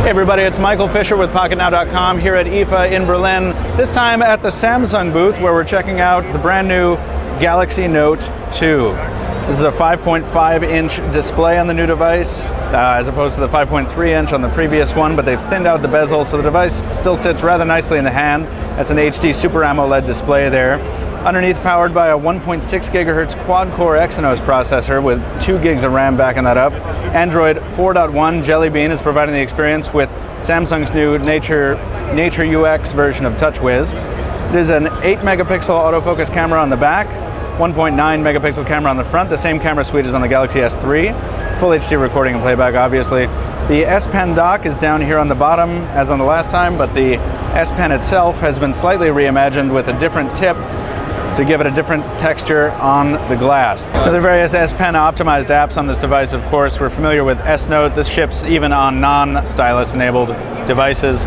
Hey everybody, it's Michael Fisher with PocketNow.com here at IFA in Berlin. This time at the Samsung booth where we're checking out the brand new Galaxy Note 2. This is a 5.5-inch display on the new device as opposed to the 5.3-inch on the previous one, but they've thinned out the bezel so the device still sits rather nicely in the hand. That's an HD Super AMOLED display there. Underneath, powered by a 1.6 gigahertz quad-core Exynos processor with 2 gigs of RAM backing that up. Android 4.1 Jelly Bean is providing the experience with Samsung's new Nature UX version of TouchWiz. There's an 8-megapixel autofocus camera on the back, 1.9 megapixel camera on the front, the same camera suite as on the Galaxy S3. Full HD recording and playback, obviously. The S Pen dock is down here on the bottom, as on the last time, but the S Pen itself has been slightly reimagined with a different tip to give it a different texture on the glass. There are various S Pen optimized apps on this device, of course. We're familiar with S Note. This ships even on non-stylus enabled devices.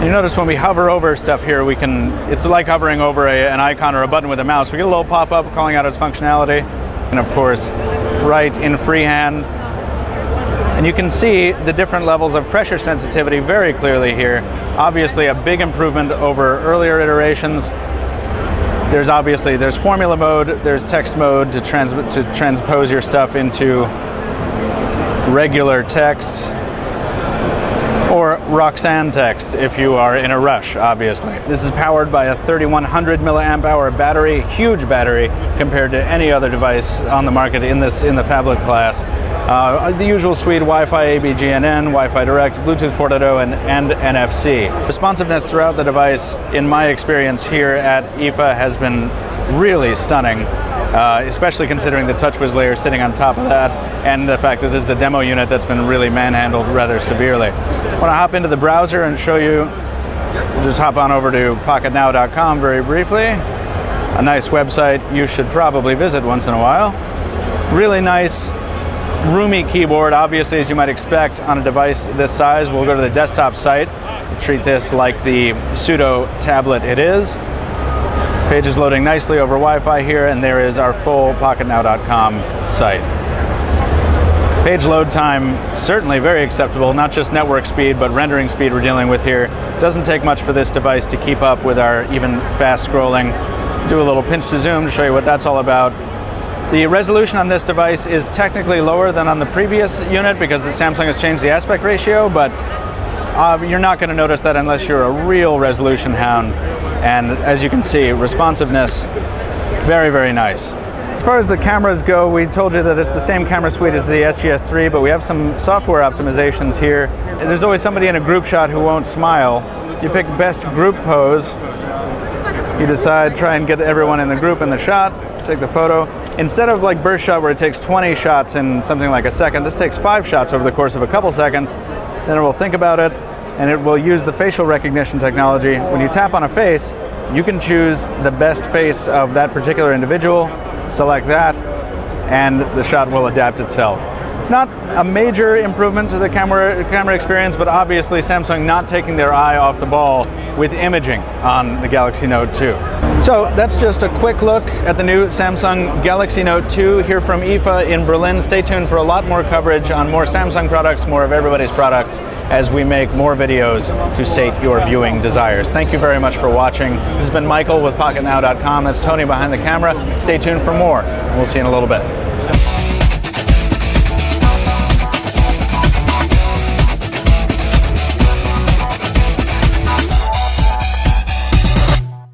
You notice when we hover over stuff here, it's like hovering over an icon or a button with a mouse. We get a little pop-up calling out its functionality. And of course, right in freehand. And you can see the different levels of pressure sensitivity very clearly here. Obviously a big improvement over earlier iterations. There's formula mode, there's text mode to transpose your stuff into regular text, or Roxanne text if you are in a rush, obviously. This is powered by a 3100 milliamp hour battery, huge battery compared to any other device on the market in the phablet class. The usual suite: Wi-Fi, ABGNN, Wi-Fi Direct, Bluetooth 4.0, and NFC. Responsiveness throughout the device, in my experience here at IFA, has been really stunning, especially considering the TouchWiz layer sitting on top of that, and the fact that this is a demo unit that's been really manhandled rather severely. I want to hop into the browser and show you. We'll just hop on over to PocketNow.com very briefly. A nice website you should probably visit once in a while. Really nice, roomy keyboard, obviously, as you might expect on a device this size. We'll go to the desktop site. We'll treat this like the pseudo tablet it is. Page is loading nicely over Wi-Fi here, and there is our full PocketNow.com site. Page load time, certainly very acceptable, not just network speed, but rendering speed we're dealing with here. Doesn't take much for this device to keep up with our even fast scrolling. Do a little pinch to zoom to show you what that's all about. The resolution on this device is technically lower than on the previous unit because the Samsung has changed the aspect ratio, but you're not going to notice that unless you're a real resolution hound. And as you can see, responsiveness, very, very nice. As far as the cameras go, we told you that it's the same camera suite as the SGS3, but we have some software optimizations here. There's always somebody in a group shot who won't smile. You pick best group pose. You decide, try and get everyone in the group in the shot, take the photo. Instead of like burst shot where it takes 20 shots in something like a second, this takes 5 shots over the course of a couple seconds. Then it will think about it, and it will use the facial recognition technology. When you tap on a face, you can choose the best face of that particular individual, select that, and the shot will adapt itself. Not a major improvement to the camera experience, but obviously Samsung not taking their eye off the ball with imaging on the Galaxy Note 2. So that's just a quick look at the new Samsung Galaxy Note 2 here from IFA in Berlin. Stay tuned for a lot more coverage on more Samsung products, more of everybody's products, as we make more videos to sate your viewing desires. Thank you very much for watching. This has been Michael with PocketNow.com. That's Tony behind the camera. Stay tuned for more, and we'll see you in a little bit.